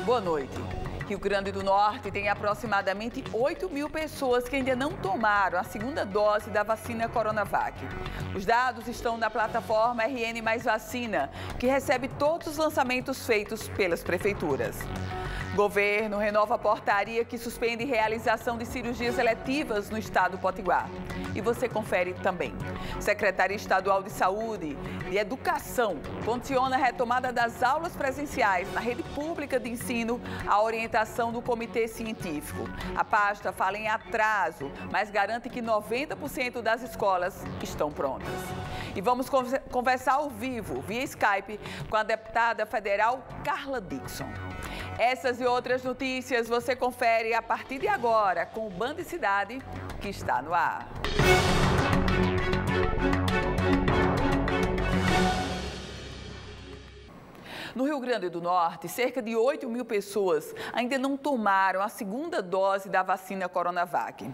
Boa noite. Rio Grande do Norte tem aproximadamente 8.000 pessoas que ainda não tomaram a segunda dose da vacina Coronavac. Os dados estão na plataforma RN Mais Vacina, que recebe todos os lançamentos feitos pelas prefeituras. Governo renova a portaria que suspende realização de cirurgias eletivas no estado do Potiguar. E você confere também. Secretaria Estadual de Saúde e Educação condiciona a retomada das aulas presenciais na rede pública de ensino à orientação do Comitê Científico. A pasta fala em atraso, mas garante que 90% das escolas estão prontas. E vamos conversar ao vivo, via Skype, com a deputada federal Carla Dickson. Essas e outras notícias você confere a partir de agora com o Band Cidade, que está no ar. No Rio Grande do Norte, cerca de 8.000 pessoas ainda não tomaram a segunda dose da vacina Coronavac.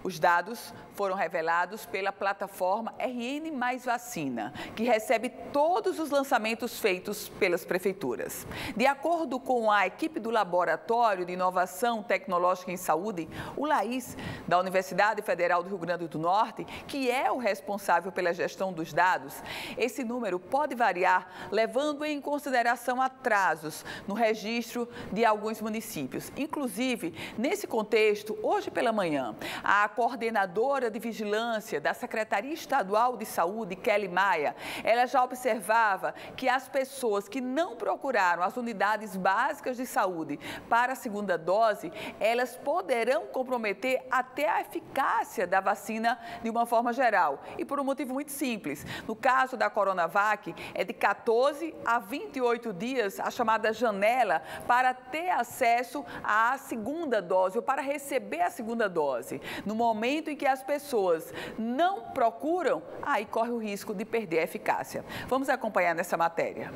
Os dados foram revelados pela plataforma RN Mais Vacina, que recebe todos os lançamentos feitos pelas prefeituras. De acordo com a equipe do Laboratório de Inovação Tecnológica em Saúde, o LAIS, da Universidade Federal do Rio Grande do Norte, que é o responsável pela gestão dos dados, esse número pode variar, levando em consideração atrasos no registro de alguns municípios. Inclusive, nesse contexto, hoje pela manhã, a coordenadora de vigilância da Secretaria Estadual de Saúde, Kelly Maia, ela já observava que as pessoas que não procuraram as unidades básicas de saúde para a segunda dose, elas poderão comprometer até a eficácia da vacina de uma forma geral. E por um motivo muito simples. No caso da Coronavac, é de 14 a 28 dias a chamada janela para ter acesso à segunda dose ou para receber a segunda dose. No momento em que as pessoas não procuram, aí corre o risco de perder a eficácia. Vamos acompanhar nessa matéria.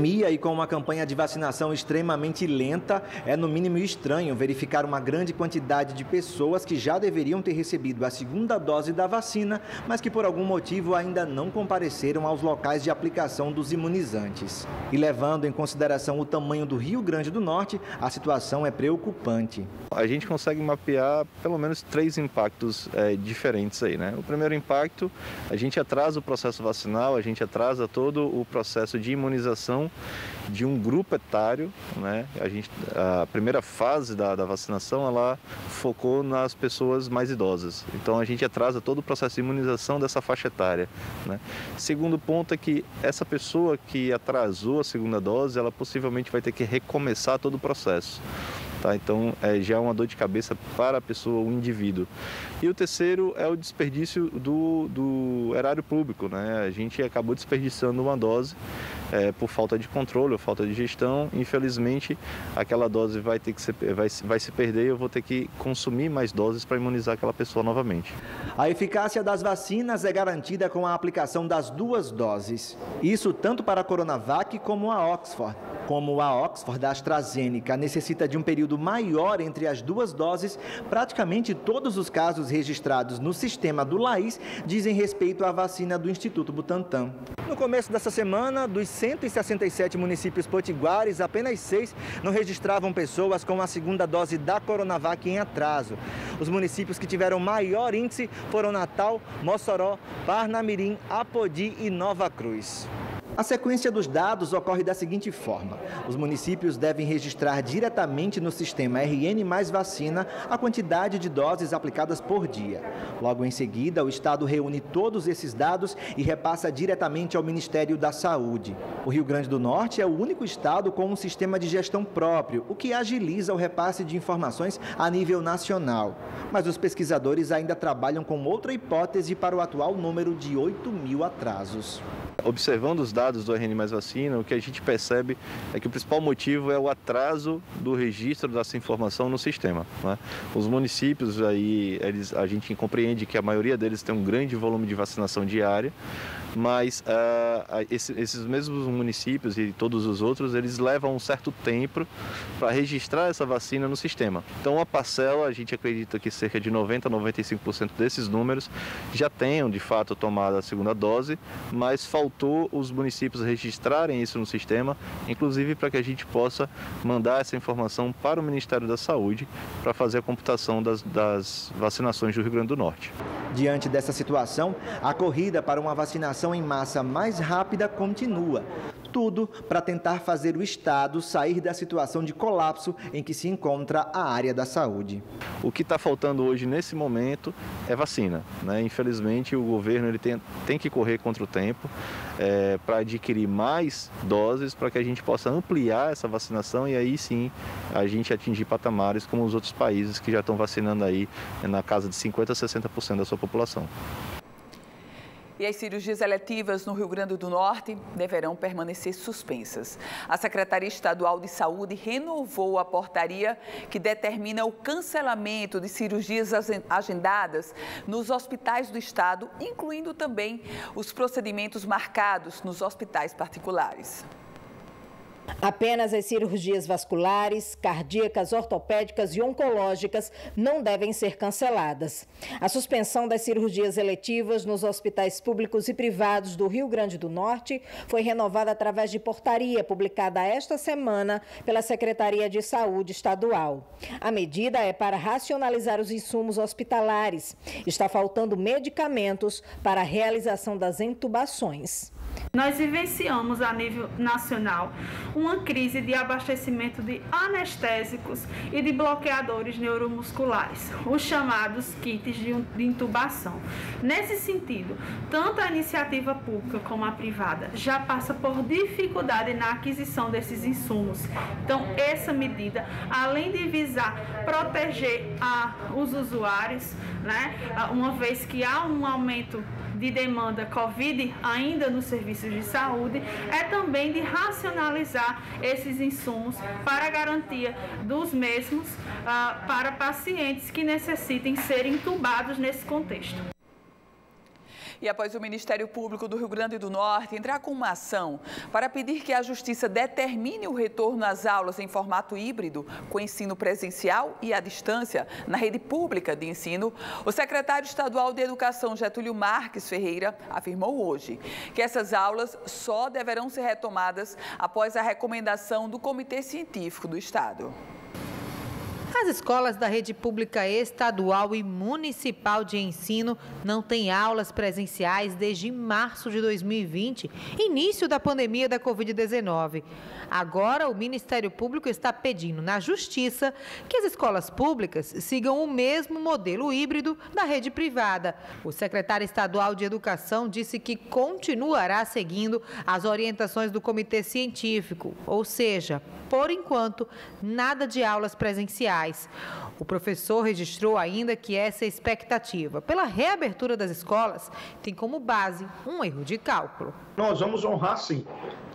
E com uma campanha de vacinação extremamente lenta, é no mínimo estranho verificar uma grande quantidade de pessoas que já deveriam ter recebido a segunda dose da vacina, mas que por algum motivo ainda não compareceram aos locais de aplicação dos imunizantes. E levando em consideração o tamanho do Rio Grande do Norte, a situação é preocupante. A gente consegue mapear pelo menos 3 impactos diferentes aí, né? O primeiro impacto, a gente atrasa o processo vacinal, a gente atrasa todo o processo de imunização de um grupo etário, né? A primeira fase da vacinação, ela focou nas pessoas mais idosas. Então, a gente atrasa todo o processo de imunização dessa faixa etária, né? Segundo ponto é que essa pessoa que atrasou a segunda dose, ela possivelmente vai ter que recomeçar todo o processo. Tá? Então, já é uma dor de cabeça para a pessoa, o indivíduo. E o terceiro é o desperdício do erário público, né? A gente acabou desperdiçando uma dose por falta de controle ou falta de gestão. Infelizmente, aquela dose vai se perder e eu vou ter que consumir mais doses para imunizar aquela pessoa novamente. A eficácia das vacinas é garantida com a aplicação das 2 doses. Isso tanto para a Coronavac como a Oxford. Como a Oxford da AstraZeneca necessita de um período maior entre as 2 doses, praticamente todos os casos registrados no sistema do LAIS dizem respeito à vacina do Instituto Butantan. No começo dessa semana, dos 167 municípios potiguares, apenas 6 não registravam pessoas com a segunda dose da Coronavac em atraso. Os municípios que tiveram maior índice foram Natal, Mossoró, Parnamirim, Apodi e Nova Cruz. A sequência dos dados ocorre da seguinte forma. Os municípios devem registrar diretamente no sistema RN Mais Vacina a quantidade de doses aplicadas por dia. Logo em seguida, o Estado reúne todos esses dados e repassa diretamente ao Ministério da Saúde. O Rio Grande do Norte é o único estado com um sistema de gestão próprio, o que agiliza o repasse de informações a nível nacional. Mas os pesquisadores ainda trabalham com outra hipótese para o atual número de 8.000 atrasos. Observando os dados do RN Mais Vacina, o que a gente percebe é que o principal motivo é o atraso do registro dessa informação no sistema, né? Os municípios, a gente compreende que a maioria deles tem um grande volume de vacinação diária, mas esses mesmos municípios e todos os outros, eles levam um certo tempo para registrar essa vacina no sistema. Então, a parcela, a gente acredita que cerca de 90% a 95% desses números já tenham, de fato, tomado a segunda dose, mas faltou os municípios registrarem isso no sistema, inclusive para que a gente possa mandar essa informação para o Ministério da Saúde para fazer a computação das vacinações do Rio Grande do Norte. Diante dessa situação, a corrida para uma vacinação em massa mais rápida continua. Tudo para tentar fazer o Estado sair da situação de colapso em que se encontra a área da saúde. O que está faltando hoje, nesse momento, é vacina, né? Infelizmente, o governo ele tem que correr contra o tempo para adquirir mais doses para que a gente possa ampliar essa vacinação e aí sim a gente atingir patamares como os outros países que já estão vacinando aí na casa de 50% a 60% da sua população. E as cirurgias eletivas no Rio Grande do Norte deverão permanecer suspensas. A Secretaria Estadual de Saúde renovou a portaria que determina o cancelamento de cirurgias agendadas nos hospitais do estado, incluindo também os procedimentos marcados nos hospitais particulares. Apenas as cirurgias vasculares, cardíacas, ortopédicas e oncológicas não devem ser canceladas. A suspensão das cirurgias eletivas nos hospitais públicos e privados do Rio Grande do Norte foi renovada através de portaria publicada esta semana pela Secretaria de Saúde Estadual. A medida é para racionalizar os insumos hospitalares. Está faltando medicamentos para a realização das intubações. Nós vivenciamos a nível nacional uma crise de abastecimento de anestésicos e de bloqueadores neuromusculares, os chamados kits de intubação. Nesse sentido, tanto a iniciativa pública como a privada já passa por dificuldade na aquisição desses insumos. Então, essa medida, além de visar proteger os usuários, né, uma vez que há um aumento de demanda Covid ainda nos serviços de saúde, é também de racionalizar esses insumos para a garantia dos mesmos para pacientes que necessitem ser intubados nesse contexto. E após o Ministério Público do Rio Grande do Norte entrar com uma ação para pedir que a Justiça determine o retorno às aulas em formato híbrido, com ensino presencial e à distância, na rede pública de ensino, o secretário estadual de Educação, Getúlio Marques Ferreira, afirmou hoje que essas aulas só deverão ser retomadas após a recomendação do Comitê Científico do Estado. As escolas da rede pública estadual e municipal de ensino não têm aulas presenciais desde março de 2020, início da pandemia da Covid-19. Agora, o Ministério Público está pedindo na Justiça que as escolas públicas sigam o mesmo modelo híbrido da rede privada. O secretário estadual de Educação disse que continuará seguindo as orientações do Comitê Científico, ou seja, por enquanto, nada de aulas presenciais. O professor registrou ainda que essa expectativa pela reabertura das escolas tem como base um erro de cálculo. Nós vamos honrar, sim.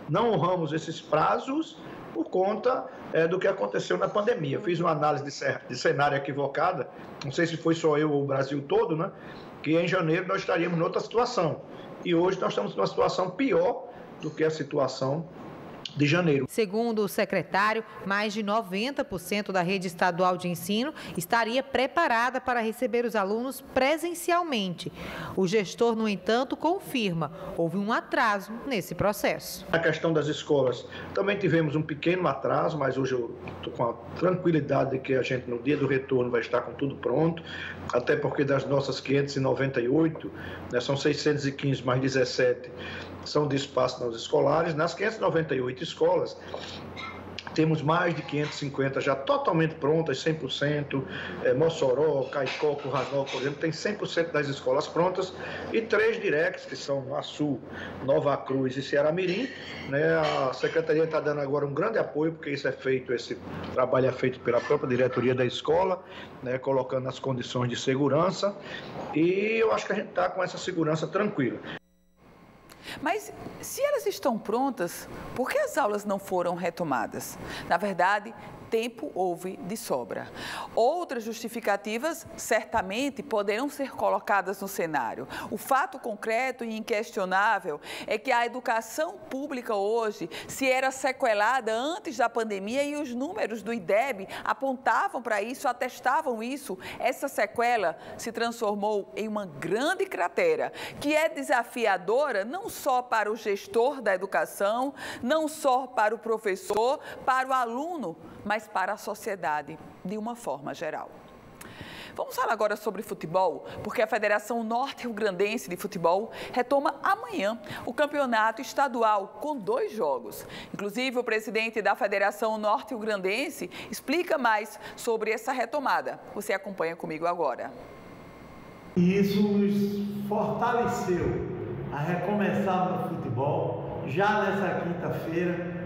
Não honramos esses prazos por conta do que aconteceu na pandemia. Eu fiz uma análise de cenário equivocada, não sei se foi só eu ou o Brasil todo, né? Que em janeiro nós estaríamos em outra situação. E hoje nós estamos numa situação pior do que a situação de janeiro. Segundo o secretário, mais de 90% da rede estadual de ensino estaria preparada para receber os alunos presencialmente. O gestor, no entanto, confirma, houve um atraso nesse processo. A questão das escolas, também tivemos um pequeno atraso, mas hoje eu estou com a tranquilidade de que a gente, no dia do retorno, vai estar com tudo pronto, até porque das nossas 598, né, são 615 mais 17, são de espaço nas escolares. Nas 598 escolas, temos mais de 550 já totalmente prontas, 100%, Mossoró, Caicó, Curral, por exemplo, tem 100% das escolas prontas, e 3 directs, que são Açu, Nova Cruz e Ceará Mirim, né? A Secretaria está dando agora um grande apoio, porque esse trabalho é feito pela própria diretoria da escola, né? Colocando as condições de segurança, e eu acho que a gente está com essa segurança tranquila. Mas, se elas estão prontas, por que as aulas não foram retomadas? Na verdade, tempo houve de sobra. Outras justificativas certamente poderão ser colocadas no cenário. O fato concreto e inquestionável é que a educação pública hoje se era sequelada antes da pandemia e os números do IDEB apontavam para isso, atestavam isso. Essa sequela se transformou em uma grande cratera, que é desafiadora não só para o gestor da educação, não só para o professor, para o aluno, mas para a sociedade de uma forma geral. Vamos falar agora sobre futebol, porque a Federação Norte-Riograndense de Futebol retoma amanhã o campeonato estadual com 2 jogos. Inclusive, o presidente da Federação Norte-Riograndense explica mais sobre essa retomada. Você acompanha comigo agora. E isso nos fortaleceu a recomeçar no futebol já nessa quinta-feira,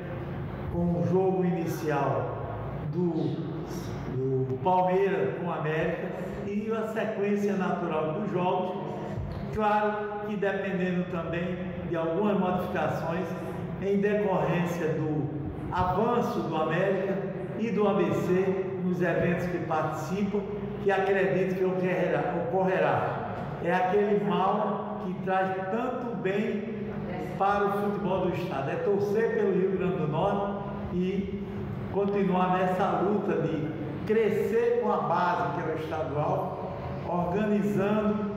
com o jogo inicial do Palmeiras com o América e a sequência natural dos jogos, claro que dependendo também de algumas modificações em decorrência do avanço do América e do ABC nos eventos que participam, que acredito que ocorrerá. É aquele mal que traz tanto bem para o futebol do estado, é torcer pelo Rio Grande do Norte e continuar nessa luta de crescer com a base, que é o estadual, organizando,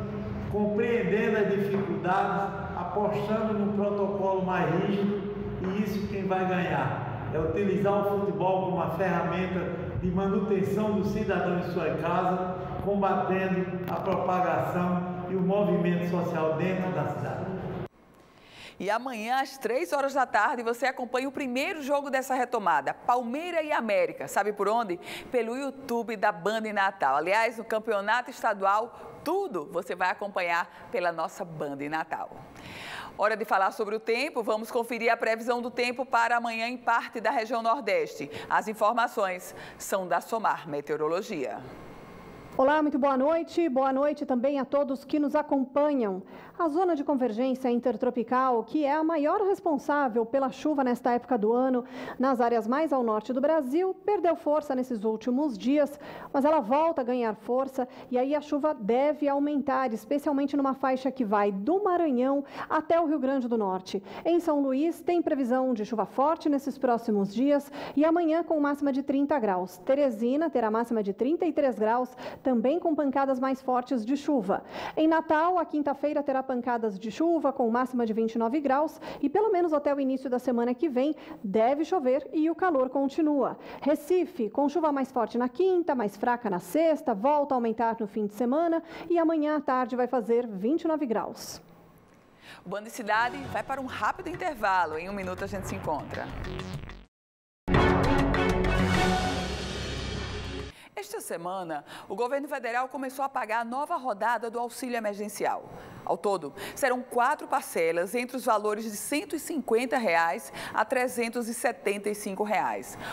compreendendo as dificuldades, apostando no protocolo mais rígido, e isso quem vai ganhar é utilizar o futebol como uma ferramenta de manutenção do cidadão em sua casa, combatendo a propagação e o movimento social dentro da cidade. E amanhã, às 3 horas da tarde, você acompanha o primeiro jogo dessa retomada, Palmeiras e América. Sabe por onde? Pelo YouTube da Band Natal. Aliás, no campeonato estadual, tudo você vai acompanhar pela nossa Band Natal. Hora de falar sobre o tempo, vamos conferir a previsão do tempo para amanhã em parte da região Nordeste. As informações são da Somar Meteorologia. Olá, muito boa noite também a todos que nos acompanham. A zona de convergência intertropical, que é a maior responsável pela chuva nesta época do ano, nas áreas mais ao norte do Brasil, perdeu força nesses últimos dias, mas ela volta a ganhar força e aí a chuva deve aumentar, especialmente numa faixa que vai do Maranhão até o Rio Grande do Norte. Em São Luís, tem previsão de chuva forte nesses próximos dias e amanhã com máxima de 30 graus. Teresina terá máxima de 33 graus, também com pancadas mais fortes de chuva. Em Natal, a quinta-feira terá pancadas de chuva com máxima de 29 graus e pelo menos até o início da semana que vem deve chover e o calor continua. Recife, com chuva mais forte na quinta, mais fraca na sexta, volta a aumentar no fim de semana e amanhã à tarde vai fazer 29 graus. O Band Cidade vai para um rápido intervalo. Em 1 minuto a gente se encontra. Esta semana, o governo federal começou a pagar a nova rodada do auxílio emergencial. Ao todo, serão 4 parcelas entre os valores de R$ 150 a R$ 375.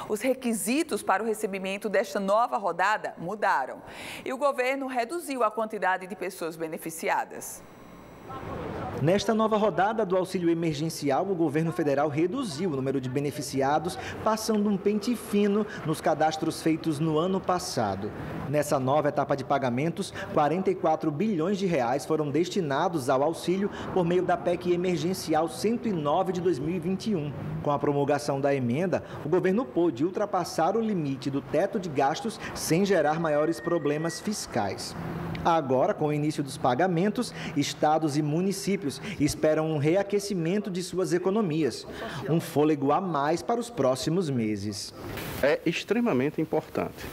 Os requisitos para o recebimento desta nova rodada mudaram e o governo reduziu a quantidade de pessoas beneficiadas. Nesta nova rodada do auxílio emergencial, o governo federal reduziu o número de beneficiados, passando um pente fino nos cadastros feitos no ano passado. Nessa nova etapa de pagamentos, 44 bilhões de reais foram destinados ao auxílio por meio da PEC emergencial 109 de 2021. Com a promulgação da emenda, o governo pôde ultrapassar o limite do teto de gastos sem gerar maiores problemas fiscais. Agora, com o início dos pagamentos, estados e municípios esperam um reaquecimento de suas economias, um fôlego a mais para os próximos meses. É extremamente importante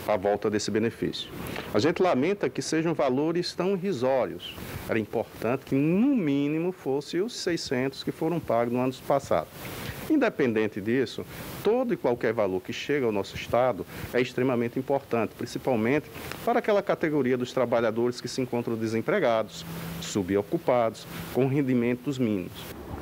a volta desse benefício. A gente lamenta que sejam valores tão irrisórios. Era importante que, no mínimo, fosse os 600 que foram pagos no ano passado. Independente disso, todo e qualquer valor que chega ao nosso Estado é extremamente importante, principalmente para aquela categoria dos trabalhadores que se encontram desempregados, subocupados, com rendimentos mínimos.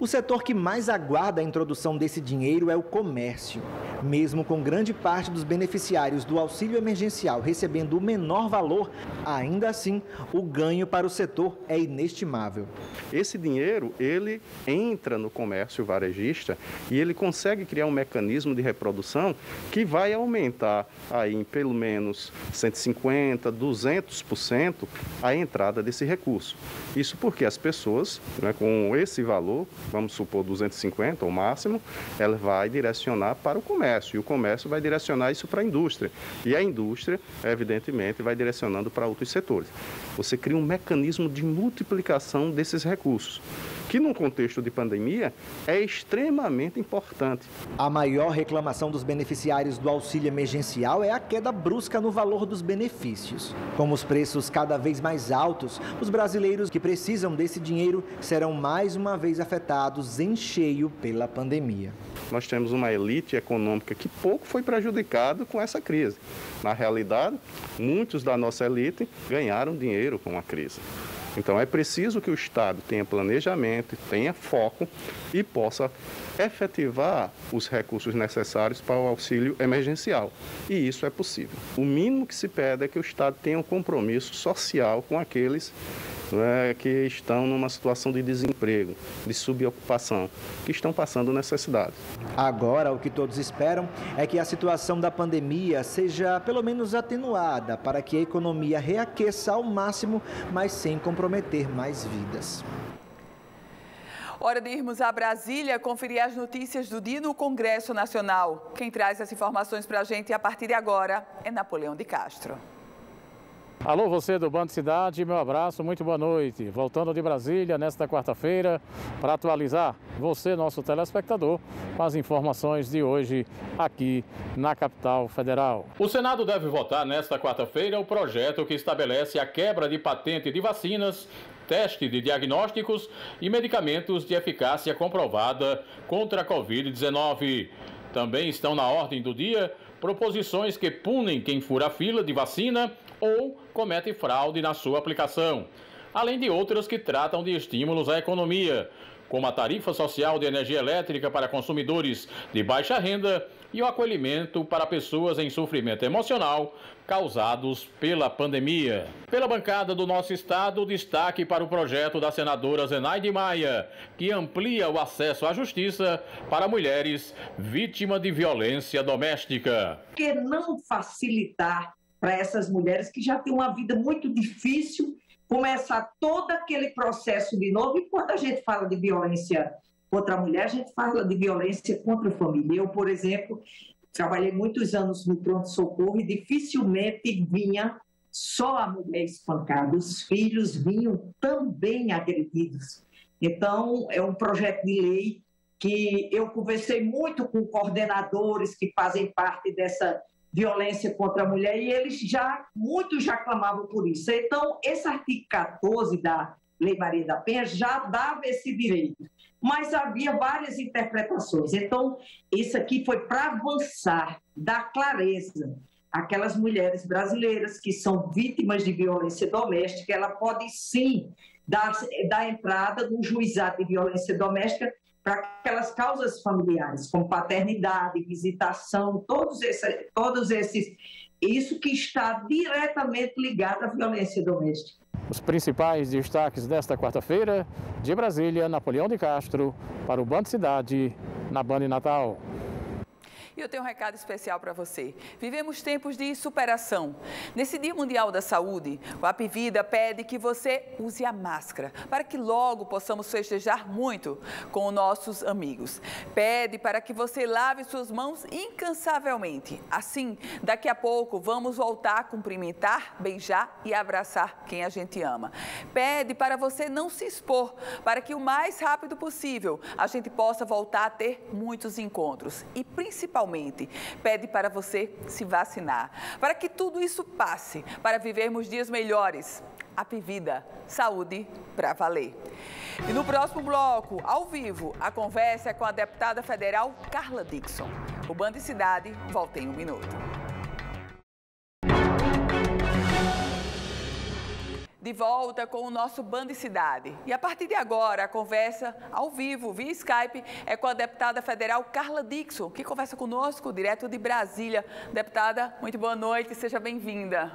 O setor que mais aguarda a introdução desse dinheiro é o comércio. Mesmo com grande parte dos beneficiários do auxílio emergencial recebendo o menor valor, ainda assim, o ganho para o setor é inestimável. Esse dinheiro, ele entra no comércio varejista e ele consegue criar um mecanismo de reprodução que vai aumentar aí em pelo menos 150%, 200% a entrada desse recurso. Isso porque as pessoas, né, com esse valor, vamos supor 250 ao máximo, ela vai direcionar para o comércio e o comércio vai direcionar isso para a indústria. E a indústria, evidentemente, vai direcionando para outros setores. Você cria um mecanismo de multiplicação desses recursos, que num contexto de pandemia é extremamente importante. A maior reclamação dos beneficiários do auxílio emergencial é a queda brusca no valor dos benefícios. Com os preços cada vez mais altos, os brasileiros que precisam desse dinheiro serão mais uma vez afetados em cheio pela pandemia. Nós temos uma elite econômica que pouco foi prejudicada com essa crise. Na realidade, muitos da nossa elite ganharam dinheiro com a crise. Então, é preciso que o Estado tenha planejamento, tenha foco e possa efetivar os recursos necessários para o auxílio emergencial. E isso é possível. O mínimo que se pede é que o Estado tenha um compromisso social com aqueles que estão numa situação de desemprego, de subocupação, que estão passando necessidade. Agora, o que todos esperam é que a situação da pandemia seja pelo menos atenuada para que a economia reaqueça ao máximo, mas sem comprometer mais vidas. Hora de irmos a Brasília conferir as notícias do dia no Congresso Nacional. Quem traz as informações para a gente a partir de agora é Napoleão de Castro. Alô, você do Band Cidade, meu abraço, muito boa noite. Voltando de Brasília nesta quarta-feira para atualizar você, nosso telespectador, com as informações de hoje aqui na capital federal. O Senado deve votar nesta quarta-feira o projeto que estabelece a quebra de patente de vacinas, teste de diagnósticos e medicamentos de eficácia comprovada contra a Covid-19. Também estão na ordem do dia proposições que punem quem fura a fila de vacina ou comete fraude na sua aplicação, além de outras que tratam de estímulos à economia, como a tarifa social de energia elétrica para consumidores de baixa renda e o acolhimento para pessoas em sofrimento emocional causados pela pandemia. Pela bancada do nosso estado, destaque para o projeto da senadora Zenaide Maia, que amplia o acesso à justiça para mulheres vítimas de violência doméstica. Por que não facilitar para essas mulheres que já têm uma vida muito difícil, começar todo aquele processo de novo? E quando a gente fala de violência contra a mulher, a gente fala de violência contra a família. Eu, por exemplo, trabalhei muitos anos no pronto-socorro e dificilmente vinha só a mulher espancada. Os filhos vinham também agredidos. Então, é um projeto de lei que eu conversei muito com coordenadores que fazem parte dessa violência contra a mulher e muitos já clamavam por isso. Então, esse artigo 14 da Lei Maria da Penha já dava esse direito, mas havia várias interpretações. Então, isso aqui foi para avançar, dar clareza. Aquelas mulheres brasileiras que são vítimas de violência doméstica, ela pode sim dar entrada no juizado de violência doméstica para aquelas causas familiares, como paternidade, visitação, todos esses, isso que está diretamente ligado à violência doméstica. Os principais destaques desta quarta-feira, de Brasília, Napoleão de Castro, para o Band Cidade, na Band Natal. E eu tenho um recado especial para você. Vivemos tempos de superação. Nesse Dia Mundial da Saúde, o Apivida pede que você use a máscara, para que logo possamos festejar muito com os nossos amigos. Pede para que você lave suas mãos incansavelmente. Assim, daqui a pouco, vamos voltar a cumprimentar, beijar e abraçar quem a gente ama. Pede para você não se expor, para que o mais rápido possível a gente possa voltar a ter muitos encontros. E principalmente, pede para você se vacinar, para que tudo isso passe, para vivermos dias melhores. Apivida, saúde para valer. E no próximo bloco, ao vivo, a conversa é com a deputada federal Carla Dickson. O Band Cidade volta em um minuto. De volta com o nosso Band Cidade. E a partir de agora, a conversa ao vivo, via Skype, é com a deputada federal Carla Dickson, que conversa conosco direto de Brasília. Deputada, muito boa noite, seja bem-vinda.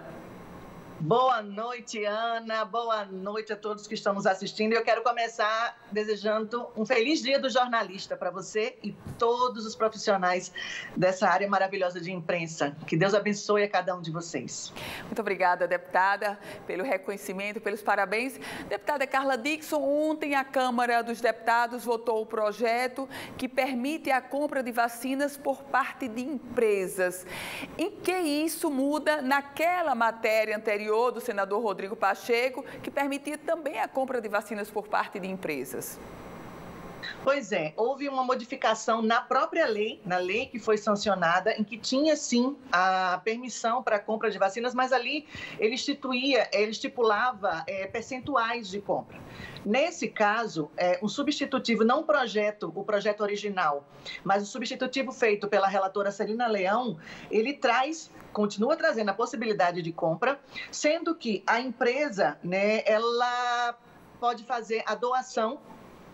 Boa noite, Ana. Boa noite a todos que estão nos assistindo. Eu quero começar desejando um feliz dia do jornalista para você e todos os profissionais dessa área maravilhosa de imprensa. Que Deus abençoe a cada um de vocês. Muito obrigada, deputada, pelo reconhecimento, pelos parabéns. Deputada Carla Dickson, ontem a Câmara dos Deputados votou o projeto que permite a compra de vacinas por parte de empresas. Em que isso muda naquela matéria anterior do senador Rodrigo Pacheco, que permitia também a compra de vacinas por parte de empresas? Pois é, houve uma modificação na própria lei, na lei que foi sancionada, em que tinha sim a permissão para a compra de vacinas, mas ali ele estipulava percentuais de compra. Nesse caso, um substitutivo, não o projeto original, mas o substitutivo feito pela relatora Celina Leão, ele continua trazendo a possibilidade de compra, sendo que a empresa, ela pode fazer a doação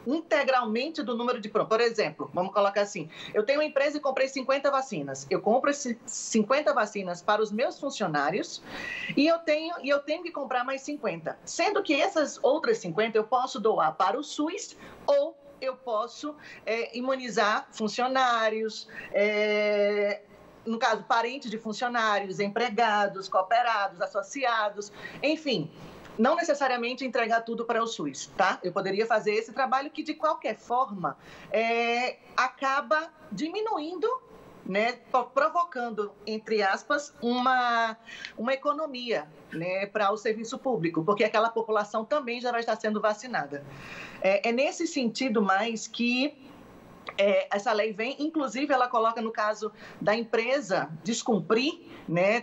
integralmente do número de pronto. Por exemplo, vamos colocar assim, eu tenho uma empresa e comprei 50 vacinas. Eu compro essas 50 vacinas para os meus funcionários e eu tenho que comprar mais 50. Sendo que essas outras 50 eu posso doar para o SUS ou eu posso imunizar funcionários, no caso, parentes de funcionários, empregados, cooperados, associados, enfim. Não necessariamente entregar tudo para o SUS, tá? Eu poderia fazer esse trabalho que, de qualquer forma, acaba diminuindo, provocando, entre aspas, uma economia, para o serviço público, porque aquela população também já vai estar sendo vacinada. É nesse sentido mais que essa lei vem, inclusive ela coloca no caso da empresa descumprir,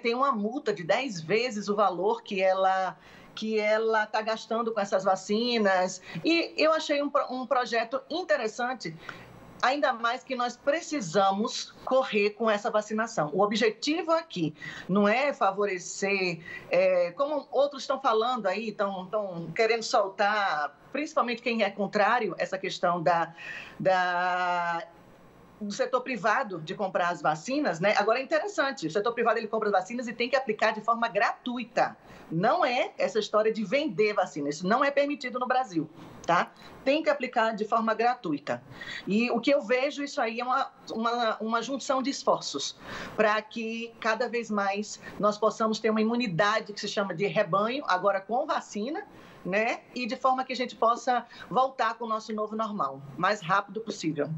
tem uma multa de 10 vezes o valor que ela está gastando com essas vacinas. E eu achei um projeto interessante, ainda mais que nós precisamos correr com essa vacinação. O objetivo aqui não é favorecer, como outros estão falando aí, estão querendo soltar, principalmente quem é contrário, essa questão do setor privado de comprar as vacinas, Agora é interessante, o setor privado ele compra as vacinas e tem que aplicar de forma gratuita. Não é essa história de vender vacina, isso não é permitido no Brasil, tá? Tem que aplicar de forma gratuita. E o que eu vejo, isso aí é uma junção de esforços para que cada vez mais nós possamos ter uma imunidade que se chama de rebanho, agora com vacina, E de forma que a gente possa voltar com o nosso novo normal, o mais rápido possível.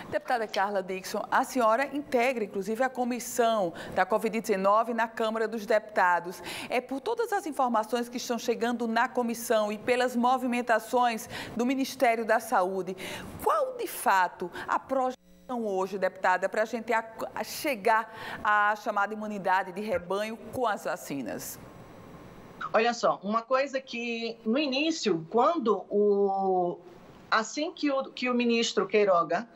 Deputada Carla Dickson, a senhora integra, inclusive, a comissão da Covid-19 na Câmara dos Deputados. Por todas as informações que estão chegando na comissão e pelas movimentações do Ministério da Saúde, qual, de fato, a projeção hoje, deputada, para a gente chegar à chamada imunidade de rebanho com as vacinas? Olha só, uma coisa que no início, assim que o ministro Queiroga,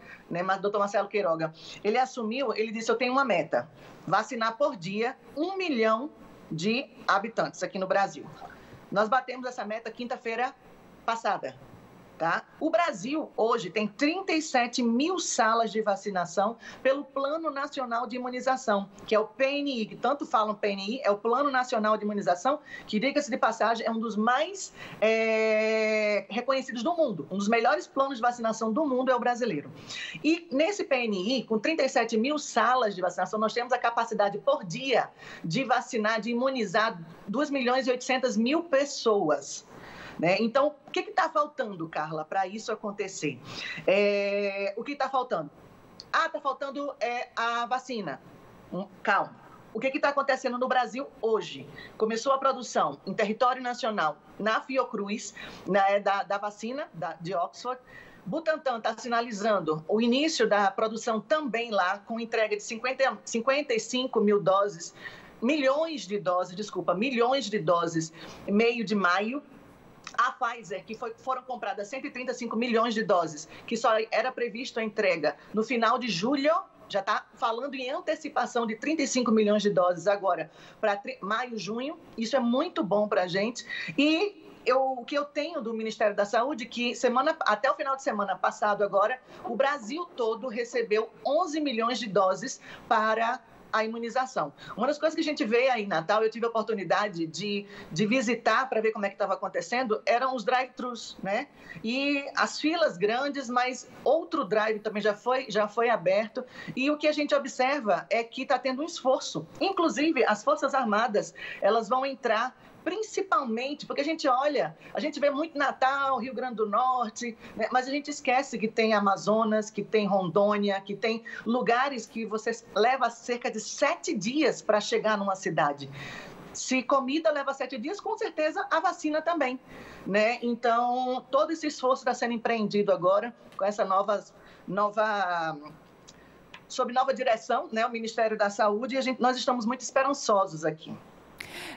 doutor Marcelo Queiroga, ele assumiu, ele disse, eu tenho uma meta, vacinar por dia 1 milhão de habitantes aqui no Brasil. Nós batemos essa meta quinta-feira passada. Tá? O Brasil, hoje, tem 37 mil salas de vacinação pelo Plano Nacional de Imunização, que é o PNI, que tanto falam PNI, é o Plano Nacional de Imunização, que, diga-se de passagem, é um dos mais reconhecidos do mundo. Um dos melhores planos de vacinação do mundo é o brasileiro. E nesse PNI, com 37 mil salas de vacinação, nós temos a capacidade por dia de vacinar, de imunizar 2.800.000 pessoas. Então, o que está faltando, Carla, para isso acontecer? O que está faltando? Está faltando a vacina. Calma. O que está acontecendo no Brasil hoje? Começou a produção em território nacional, na Fiocruz, da vacina de Oxford. Butantan está sinalizando o início da produção também lá, com entrega de 55 mil doses, milhões de doses, meio de maio. A Pfizer, que foram compradas 135 milhões de doses, que só era previsto a entrega no final de julho, já está falando em antecipação de 35 milhões de doses agora para maio, junho. Isso é muito bom para a gente. E o que eu tenho do Ministério da Saúde, que até o final de semana passado agora, o Brasil todo recebeu 11 milhões de doses para a imunização. Uma das coisas que a gente vê aí em Natal, eu tive a oportunidade de visitar para ver como é que estava acontecendo, eram os drive-thrus, né? E as filas grandes, mas outro drive também já foi aberto. E o que a gente observa é que está tendo um esforço. Inclusive, as Forças Armadas, elas vão entrar principalmente, porque a gente vê muito Natal, Rio Grande do Norte, né? Mas a gente esquece que tem Amazonas, que tem Rondônia, que tem lugares que você leva cerca de 7 dias para chegar numa cidade. Se comida leva 7 dias, com certeza a vacina também, né? Então, todo esse esforço está sendo empreendido agora com essa sob nova direção, né? O Ministério da Saúde, e nós estamos muito esperançosos aqui.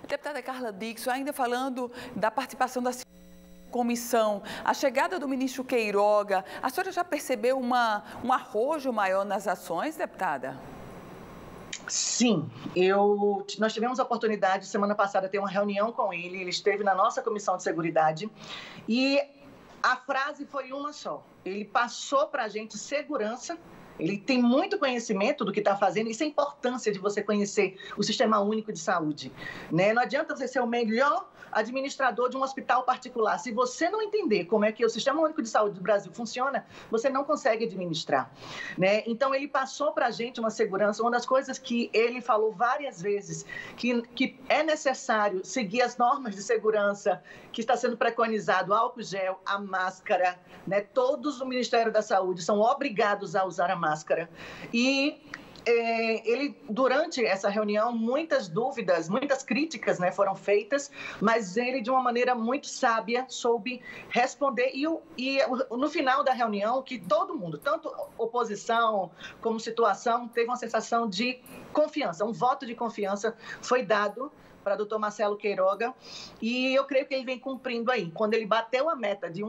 Deputada Carla Dickson, ainda falando da participação da comissão, a chegada do ministro Queiroga, a senhora já percebeu um arrojo maior nas ações, deputada? Sim, nós tivemos a oportunidade, semana passada, de ter uma reunião com ele esteve na nossa Comissão de Seguridade e a frase foi uma só, ele passou para a gente segurança. Ele tem muito conhecimento do que está fazendo, isso é a importância de você conhecer o Sistema Único de Saúde, né? Não adianta você ser o melhor administrador de um hospital particular. Se você não entender como é que o Sistema Único de Saúde do Brasil funciona, você não consegue administrar, né? Então, ele passou para a gente uma segurança. Uma das coisas que ele falou várias vezes, que é necessário seguir as normas de segurança que está sendo preconizado, álcool gel, a máscara, né? Todos do Ministério da Saúde são obrigados a usar a máscara. E ele, durante essa reunião, muitas dúvidas, muitas críticas, né, foram feitas, mas ele, de uma maneira muito sábia, soube responder. E no final da reunião, que todo mundo, tanto oposição como situação, teve uma sensação de confiança, um voto de confiança foi dado para o doutor Marcelo Queiroga, e eu creio que ele vem cumprindo aí. Quando ele bateu a meta de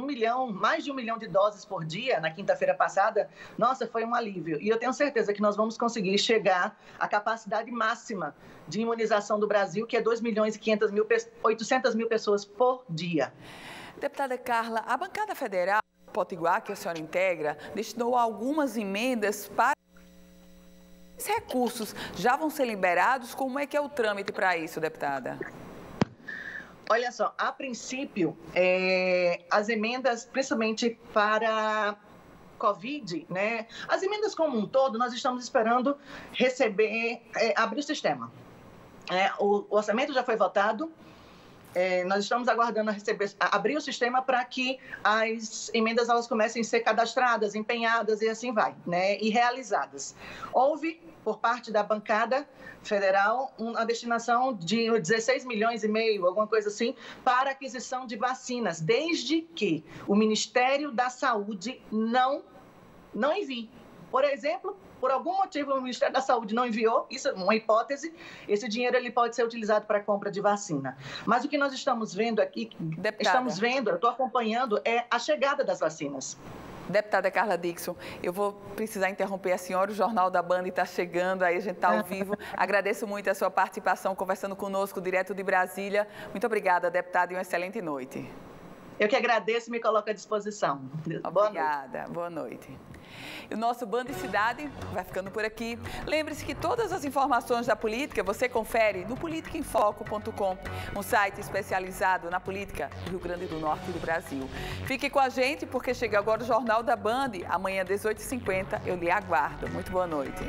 mais de 1 milhão de doses por dia, na quinta-feira passada, nossa, foi um alívio. E eu tenho certeza que nós vamos conseguir chegar à capacidade máxima de imunização do Brasil, que é 2.800.000 pessoas por dia. Deputada Carla, a bancada federal, Potiguar, que a senhora integra, destinou algumas emendas para... Esses recursos já vão ser liberados? Como é que é o trâmite para isso, deputada? Olha só, a princípio, as emendas, principalmente para Covid, né? As emendas como um todo, nós estamos esperando receber, abrir o sistema. O orçamento já foi votado. Nós estamos aguardando abrir o sistema para que as emendas elas comecem a ser cadastradas, empenhadas e assim vai, né? E realizadas. Houve, por parte da bancada federal, uma destinação de 16,5 milhões, alguma coisa assim, para aquisição de vacinas, desde que o Ministério da Saúde não envie. Por exemplo, por algum motivo o Ministério da Saúde não enviou, isso é uma hipótese, esse dinheiro ele pode ser utilizado para a compra de vacina. Mas o que nós estamos vendo aqui, eu estou acompanhando, é a chegada das vacinas. Deputada Carla Dickson, eu vou precisar interromper a senhora, o Jornal da Band está chegando, aí a gente está ao vivo. Agradeço muito a sua participação, conversando conosco direto de Brasília. Muito obrigada, deputada, e uma excelente noite. Eu que agradeço e me coloco à disposição. Obrigada, boa noite. E o nosso Band Cidade vai ficando por aqui. Lembre-se que todas as informações da política você confere no politicaemfoco.com, um site especializado na política do Rio Grande do Norte e do Brasil. Fique com a gente porque chega agora o Jornal da Band. Amanhã, 18h50, eu lhe aguardo. Muito boa noite.